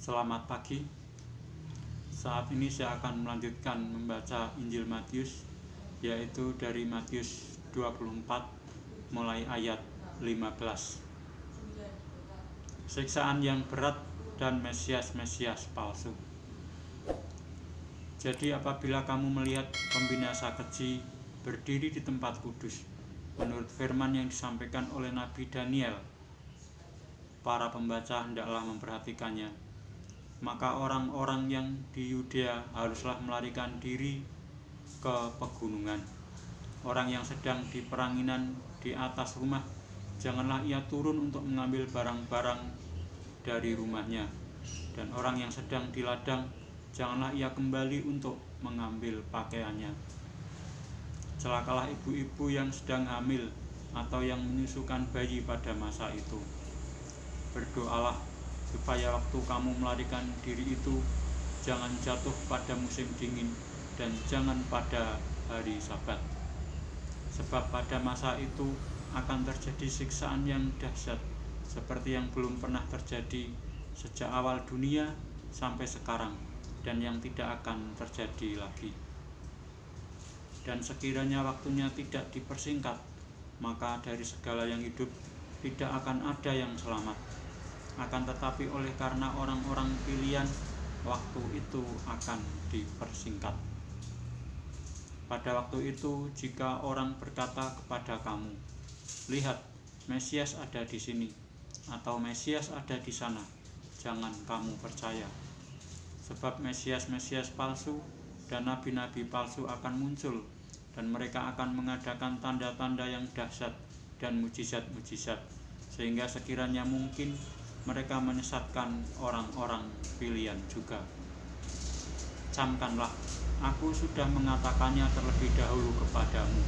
Selamat pagi. Saat ini saya akan melanjutkan membaca Injil Matius, yaitu dari Matius 24 mulai ayat 15. Siksaan yang berat dan Mesias palsu. Jadi apabila kamu melihat pembinasa keji berdiri di tempat kudus, menurut firman yang disampaikan oleh Nabi Daniel, para pembaca hendaklah memperhatikannya. Maka orang-orang yang di Yudea haruslah melarikan diri ke pegunungan. Orang yang sedang di peranginan di atas rumah, janganlah ia turun untuk mengambil barang-barang dari rumahnya. Dan orang yang sedang di ladang, janganlah ia kembali untuk mengambil pakaiannya. Celakalah ibu-ibu yang sedang hamil atau yang menyusukan bayi pada masa itu. Berdoalah supaya waktu kamu melarikan diri itu jangan jatuh pada musim dingin dan jangan pada hari Sabat. Sebab pada masa itu akan terjadi siksaan yang dahsyat seperti yang belum pernah terjadi sejak awal dunia sampai sekarang, dan yang tidak akan terjadi lagi. Dan sekiranya waktunya tidak dipersingkat, maka dari segala yang hidup tidak akan ada yang selamat. Akan tetapi oleh karena orang-orang pilihan, waktu itu akan dipersingkat. Pada waktu itu, jika orang berkata kepada kamu, "Lihat, Mesias ada di sini," atau "Mesias ada di sana," jangan kamu percaya. Sebab Mesias palsu dan nabi-nabi palsu akan muncul, dan mereka akan mengadakan tanda-tanda yang dahsyat dan mujizat-mujizat, sehingga sekiranya mungkin mereka menyesatkan orang-orang pilihan juga. Camkanlah, aku sudah mengatakannya terlebih dahulu kepadamu.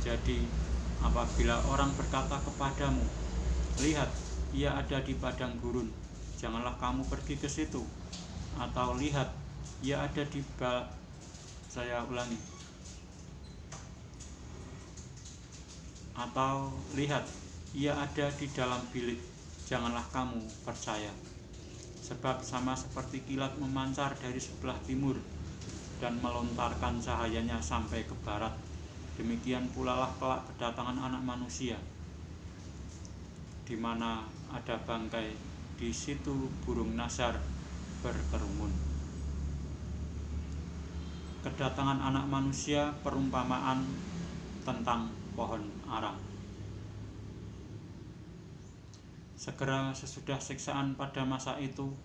Jadi, apabila orang berkata kepadamu, "Lihat, ia ada di padang gurun," janganlah kamu pergi ke situ. Atau "Lihat, ia ada di Atau "Lihat, ia ada di dalam bilik," janganlah kamu percaya. Sebab sama seperti kilat memancar dari sebelah timur dan melontarkan cahayanya sampai ke barat, demikian pula lah kelak kedatangan Anak Manusia. Di mana ada bangkai, di situ burung nasar berkerumun. Kedatangan Anak Manusia perumpamaan tentang pohon ara. Segera sesudah siksaan pada masa itu,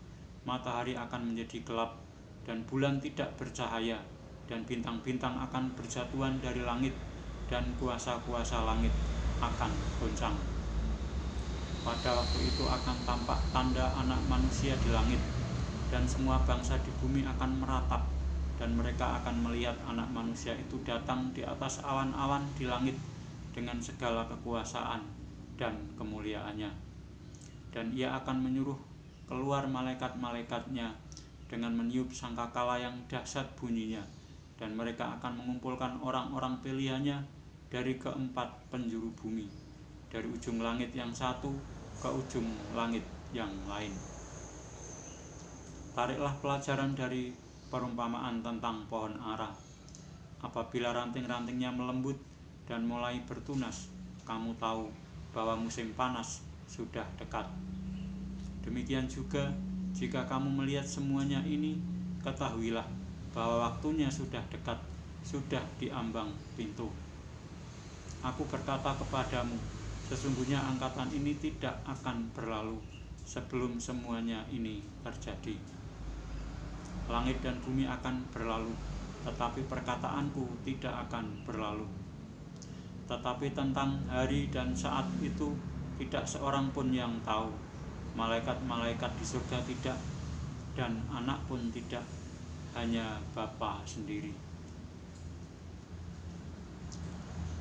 matahari akan menjadi gelap dan bulan tidak bercahaya, dan bintang-bintang akan berjatuhan dari langit, dan kuasa-kuasa langit akan goncang. Pada waktu itu akan tampak tanda Anak Manusia di langit, dan semua bangsa di bumi akan meratap, dan mereka akan melihat Anak Manusia itu datang di atas awan-awan di langit dengan segala kekuasaan dan kemuliaannya. Dan ia akan menyuruh keluar malaikat-malaikatnya dengan meniup sangkakala yang dahsyat bunyinya, dan mereka akan mengumpulkan orang-orang pilihannya dari keempat penjuru bumi, dari ujung langit yang satu ke ujung langit yang lain. Tariklah pelajaran dari perumpamaan tentang pohon ara. Apabila ranting-rantingnya melembut dan mulai bertunas, kamu tahu bahwa musim panas sudah dekat. Demikian juga, jika kamu melihat semuanya ini, ketahuilah bahwa waktunya sudah dekat, sudah diambang pintu. Aku berkata kepadamu, sesungguhnya angkatan ini tidak akan berlalu sebelum semuanya ini terjadi. Langit dan bumi akan berlalu, tetapi perkataanku tidak akan berlalu. Tetapi tentang hari dan saat itu tidak seorang pun yang tahu, malaikat-malaikat di surga tidak, dan Anak pun tidak, hanya Bapa sendiri.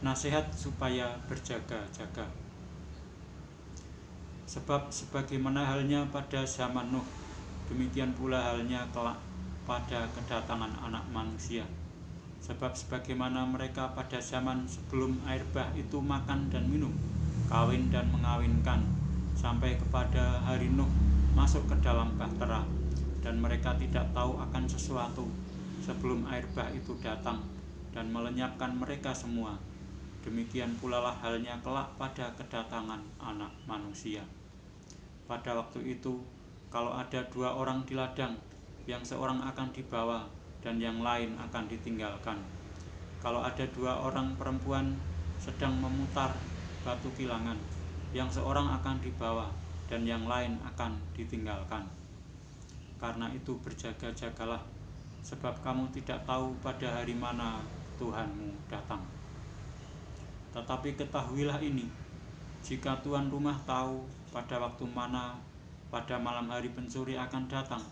Nasihat supaya berjaga-jaga. Sebab sebagaimana halnya pada zaman Nuh, demikian pula halnya kelak pada kedatangan Anak Manusia. Sebab sebagaimana mereka pada zaman sebelum air bah itu makan dan minum, kawin dan mengawinkan, sampai kepada hari Nuh, masuk ke dalam bahtera, dan mereka tidak tahu akan sesuatu sebelum air bah itu datang dan melenyapkan mereka semua. Demikian pula lah halnya kelak pada kedatangan Anak Manusia. Pada waktu itu, kalau ada 2 orang di ladang, yang seorang akan dibawa dan yang lain akan ditinggalkan. Kalau ada 2 orang perempuan sedang memutar batu kilangan, yang seorang akan dibawa dan yang lain akan ditinggalkan. Karena itu berjaga-jagalah, sebab kamu tidak tahu pada hari mana Tuhanmu datang. Tetapi ketahuilah ini, jika tuan rumah tahu pada waktu mana pada malam hari pencuri akan datang,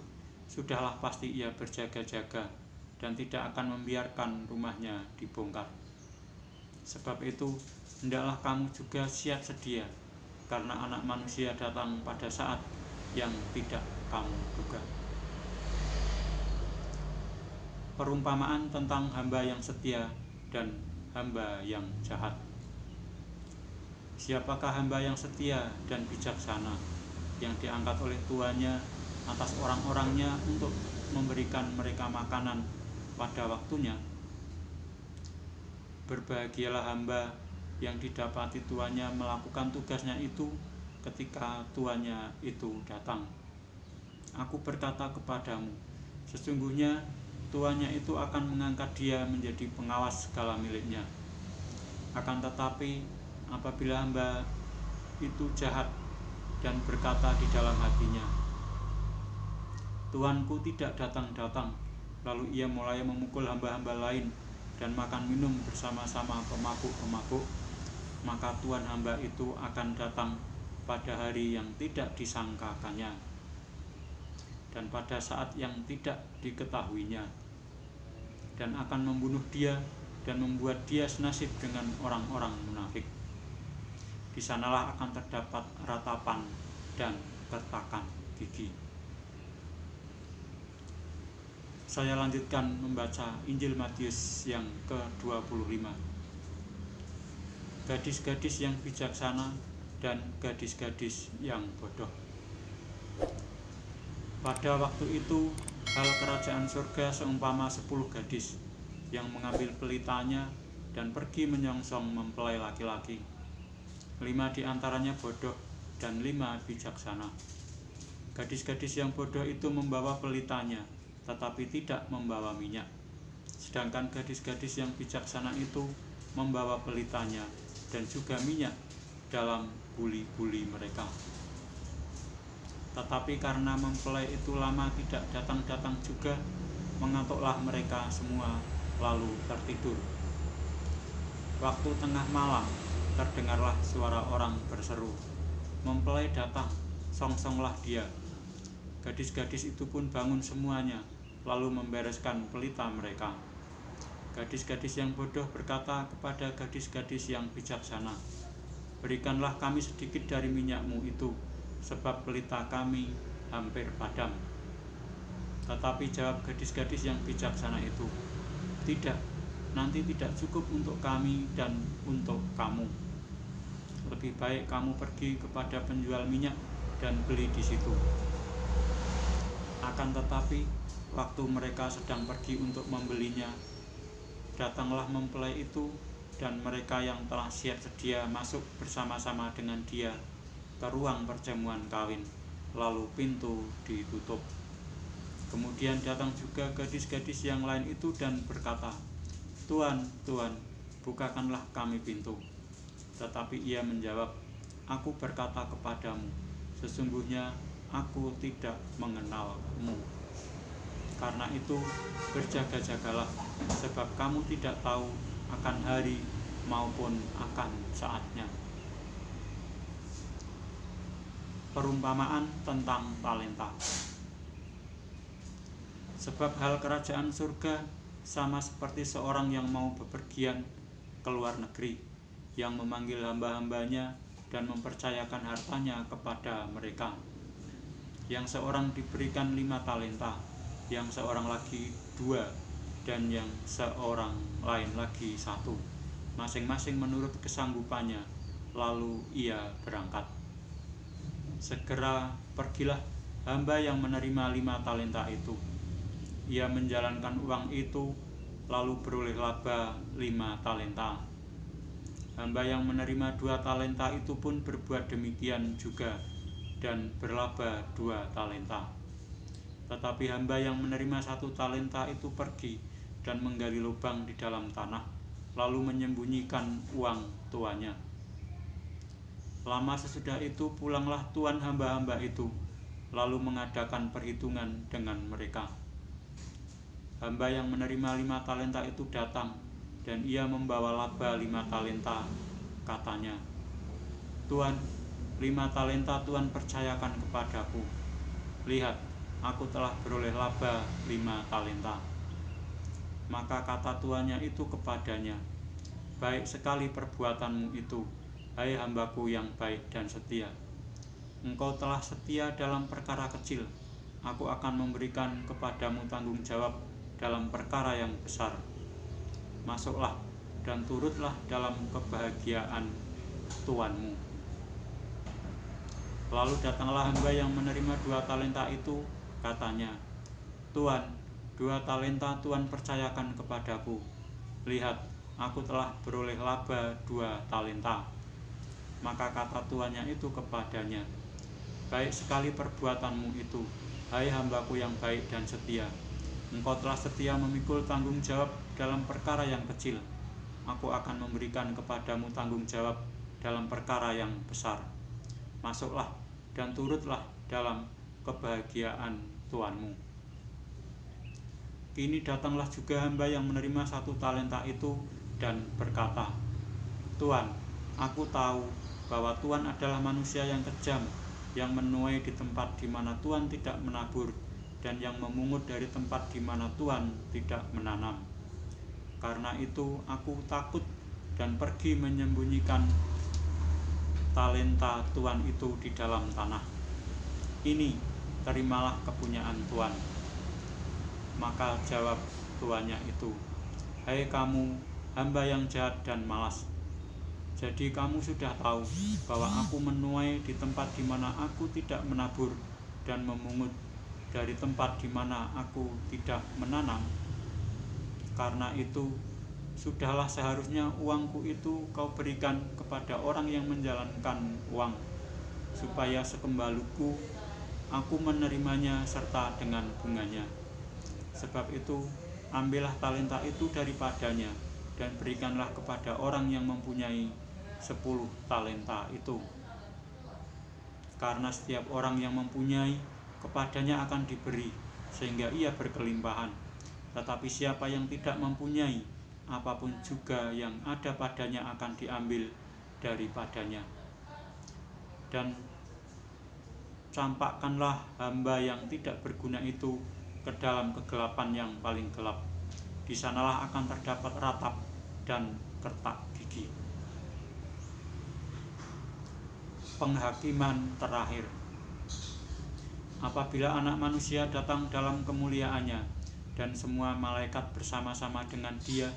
sudahlah pasti ia berjaga-jaga dan tidak akan membiarkan rumahnya dibongkar. Sebab itu, hendaklah kamu juga siap sedia, karena Anak Manusia datang pada saat yang tidak kamu duga. Perumpamaan tentang hamba yang setia dan hamba yang jahat. Siapakah hamba yang setia dan bijaksana, yang diangkat oleh tuannya atas orang-orangnya untuk memberikan mereka makanan pada waktunya? Berbahagialah hamba yang didapati tuannya melakukan tugasnya itu ketika tuannya itu datang. Aku berkata kepadamu, sesungguhnya tuannya itu akan mengangkat dia menjadi pengawas segala miliknya. Akan tetapi apabila hamba itu jahat dan berkata di dalam hatinya, Tuanku tidak datang-datang, lalu ia mulai memukul hamba-hamba lain dan makan minum bersama-sama pemabuk-pemabuk, maka tuan hamba itu akan datang pada hari yang tidak disangkakannya dan pada saat yang tidak diketahuinya, dan akan membunuh dia dan membuat dia senasib dengan orang-orang munafik. Di sanalah akan terdapat ratapan dan kertakan gigi. Saya lanjutkan membaca Injil Matius yang ke-25. Gadis-gadis yang bijaksana dan gadis-gadis yang bodoh. Pada waktu itu, hal kerajaan surga seumpama 10 gadis yang mengambil pelitanya dan pergi menyongsong mempelai laki-laki. 5 di antaranya bodoh dan 5 bijaksana. Gadis-gadis yang bodoh itu membawa pelitanya, tetapi tidak membawa minyak. Sedangkan gadis-gadis yang bijaksana itu membawa pelitanya dan juga minyak dalam buli-buli mereka. Tetapi karena mempelai itu lama tidak datang-datang juga, mengantuklah mereka semua lalu tertidur. Waktu tengah malam terdengarlah suara orang berseru, "Mempelai datang, songsonglah dia." Gadis-gadis itu pun bangun semuanya, lalu membereskan pelita mereka. Gadis-gadis yang bodoh berkata kepada gadis-gadis yang bijaksana, "Berikanlah kami sedikit dari minyakmu itu, sebab pelita kami hampir padam." Tetapi jawab gadis-gadis yang bijaksana itu, "Tidak, nanti tidak cukup untuk kami dan untuk kamu. Lebih baik kamu pergi kepada penjual minyak dan beli di situ." Akan tetapi, waktu mereka sedang pergi untuk membelinya, datanglah mempelai itu, dan mereka yang telah siap sedia masuk bersama-sama dengan dia ke ruang perjamuan kawin, lalu pintu ditutup. Kemudian datang juga gadis-gadis yang lain itu dan berkata, "Tuan, Tuan, bukakanlah kami pintu." Tetapi ia menjawab, "Aku berkata kepadamu, sesungguhnya aku tidak mengenalmu. Karena itu berjaga-jagalah, sebab kamu tidak tahu akan hari maupun akan saatnya." Perumpamaan tentang talenta. Sebab hal kerajaan surga sama seperti seorang yang mau bepergian ke luar negeri, yang memanggil hamba-hambanya dan mempercayakan hartanya kepada mereka. Yang seorang diberikan 5 talenta, yang seorang lagi 2, dan yang seorang lain lagi 1, masing-masing menurut kesanggupannya. Lalu ia berangkat. Segera pergilah hamba yang menerima 5 talenta itu. Ia menjalankan uang itu, lalu beroleh laba 5 talenta. Hamba yang menerima 2 talenta itu pun berbuat demikian juga, dan berlaba 2 talenta. Tetapi hamba yang menerima 1 talenta itu pergi dan menggali lubang di dalam tanah, lalu menyembunyikan uang tuannya. Lama sesudah itu pulanglah tuan hamba-hamba itu, lalu mengadakan perhitungan dengan mereka. Hamba yang menerima 5 talenta itu datang, dan ia membawa laba 5 talenta. Katanya, "Tuan, 5 talenta Tuan percayakan kepadaku. Lihat, aku telah beroleh laba 5 talenta." Maka kata tuannya itu kepadanya, "Baik sekali perbuatanmu itu, hai hambaku yang baik dan setia. Engkau telah setia dalam perkara kecil, aku akan memberikan kepadamu tanggung jawab dalam perkara yang besar. Masuklah dan turutlah dalam kebahagiaan tuanmu." Lalu datanglah hamba yang menerima 2 talenta itu, katanya, "Tuan, 2 talenta Tuan percayakan kepadaku. Lihat, aku telah beroleh laba 2 talenta." Maka kata tuannya itu kepadanya, "Baik sekali perbuatanmu itu, hai hambaku yang baik dan setia. Engkau telah setia memikul tanggung jawab dalam perkara yang kecil. Aku akan memberikan kepadamu tanggung jawab dalam perkara yang besar. Masuklah dan turutlah dalam kebahagiaan tuanmu." Kini datanglah juga hamba yang menerima 1 talenta itu dan berkata, "Tuan, aku tahu bahwa Tuan adalah manusia yang kejam, yang menuai di tempat di mana Tuan tidak menabur, dan yang memungut dari tempat di mana Tuan tidak menanam. Karena itu aku takut dan pergi menyembunyikan talenta Tuan itu di dalam tanah. Ini, terimalah kepunyaan Tuan." Maka jawab tuannya itu, "Hai kamu, hamba yang jahat dan malas. Jadi kamu sudah tahu bahwa aku menuai di tempat di mana aku tidak menabur, dan memungut dari tempat di mana aku tidak menanam. Karena itu, sudahlah seharusnya uangku itu kau berikan kepada orang yang menjalankan uang, supaya sekembaliku aku menerimanya serta dengan bunganya. Sebab itu, ambillah talenta itu daripadanya, dan berikanlah kepada orang yang mempunyai 10 talenta itu. Karena setiap orang yang mempunyai, kepadanya akan diberi, sehingga ia berkelimpahan. Tetapi siapa yang tidak mempunyai, apapun juga yang ada padanya akan diambil daripadanya. Dan campakkanlah hamba yang tidak berguna itu ke dalam kegelapan yang paling gelap. Di sanalah akan terdapat ratap dan kertak gigi." Penghakiman terakhir. Apabila Anak Manusia datang dalam kemuliaannya, dan semua malaikat bersama-sama dengan Dia,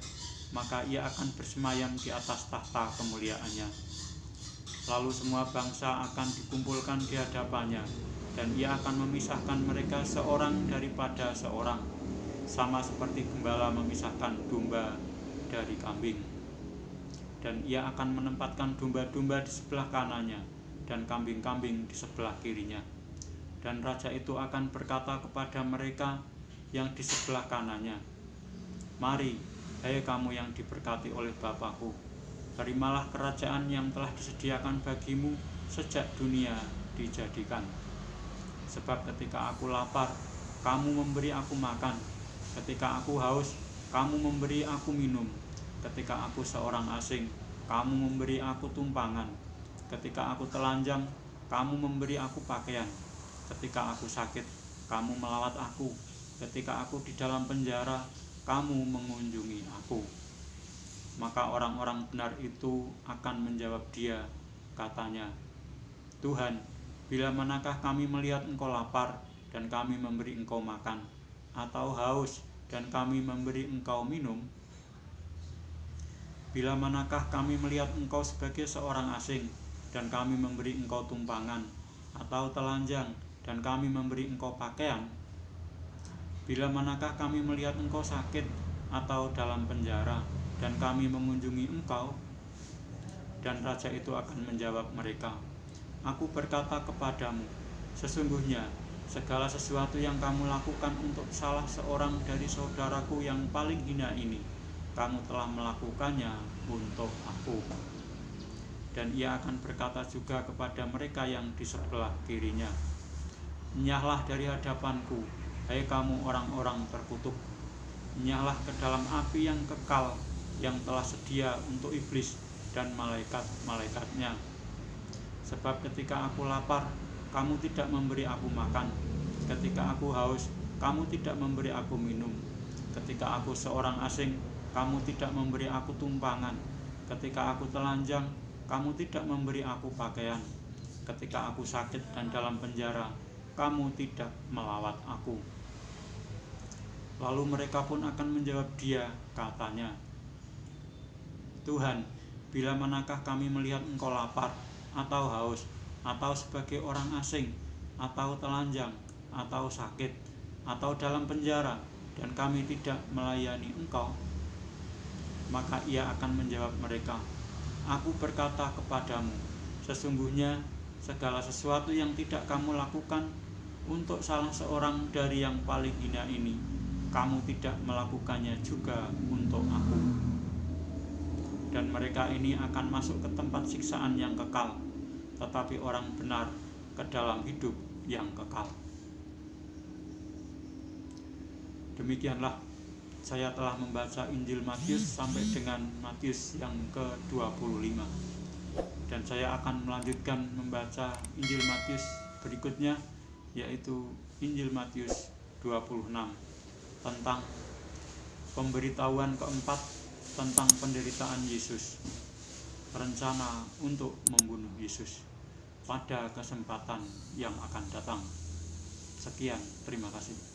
maka Ia akan bersemayam di atas tahta kemuliaannya. Lalu semua bangsa akan dikumpulkan di hadapannya, dan Ia akan memisahkan mereka seorang daripada seorang, sama seperti gembala memisahkan domba dari kambing. Dan Ia akan menempatkan domba-domba di sebelah kanannya, dan kambing-kambing di sebelah kirinya. Dan raja itu akan berkata kepada mereka yang di sebelah kanannya, "Mari, hai kamu yang diberkati oleh Bapa-Ku, terimalah kerajaan yang telah disediakan bagimu sejak dunia dijadikan. Sebab ketika aku lapar, kamu memberi aku makan. Ketika aku haus, kamu memberi aku minum. Ketika aku seorang asing, kamu memberi aku tumpangan. Ketika aku telanjang, kamu memberi aku pakaian. Ketika aku sakit, kamu melawat aku. Ketika aku di dalam penjara, kamu mengunjungi aku." Maka orang-orang benar itu akan menjawab Dia, katanya, "Tuhan, bila manakah kami melihat Engkau lapar, dan kami memberi Engkau makan, atau haus, dan kami memberi Engkau minum? Bila manakah kami melihat Engkau sebagai seorang asing, dan kami memberi Engkau tumpangan, atau telanjang, dan kami memberi engkau pakaian? Bila manakah kami melihat engkau sakit atau dalam penjara, dan kami mengunjungi engkau?" Dan raja itu akan menjawab mereka, "Aku berkata kepadamu, sesungguhnya segala sesuatu yang kamu lakukan untuk salah seorang dari saudaraku yang paling hina ini, kamu telah melakukannya untuk aku." Dan ia akan berkata juga kepada mereka yang di sebelah kirinya, "Enyahlah dari hadapanku, hai kamu orang-orang terkutuk, enyahlah ke dalam api yang kekal yang telah sedia untuk iblis dan malaikat-malaikatnya. Sebab ketika aku lapar, kamu tidak memberi aku makan. Ketika aku haus, kamu tidak memberi aku minum. Ketika aku seorang asing, kamu tidak memberi aku tumpangan. Ketika aku telanjang, kamu tidak memberi aku pakaian. Ketika aku sakit dan dalam penjara, kamu tidak melawat aku." Lalu mereka pun akan menjawab dia, katanya, "Tuhan, bila manakah kami melihat engkau lapar, atau haus, atau sebagai orang asing, atau telanjang, atau sakit, atau dalam penjara, dan kami tidak melayani engkau?" Maka ia akan menjawab mereka, "Aku berkata kepadamu, sesungguhnya segala sesuatu yang tidak kamu lakukan untuk salah seorang dari yang paling hina ini, kamu tidak melakukannya juga untuk aku." Dan mereka ini akan masuk ke tempat siksaan yang kekal, tetapi orang benar ke dalam hidup yang kekal. Demikianlah saya telah membaca Injil Matius sampai dengan Matius yang ke-25. Dan saya akan melanjutkan membaca Injil Matius berikutnya, yaitu Injil Matius 26, tentang pemberitahuan keempat tentang penderitaan Yesus, rencana untuk membunuh Yesus pada kesempatan yang akan datang. Sekian, terima kasih.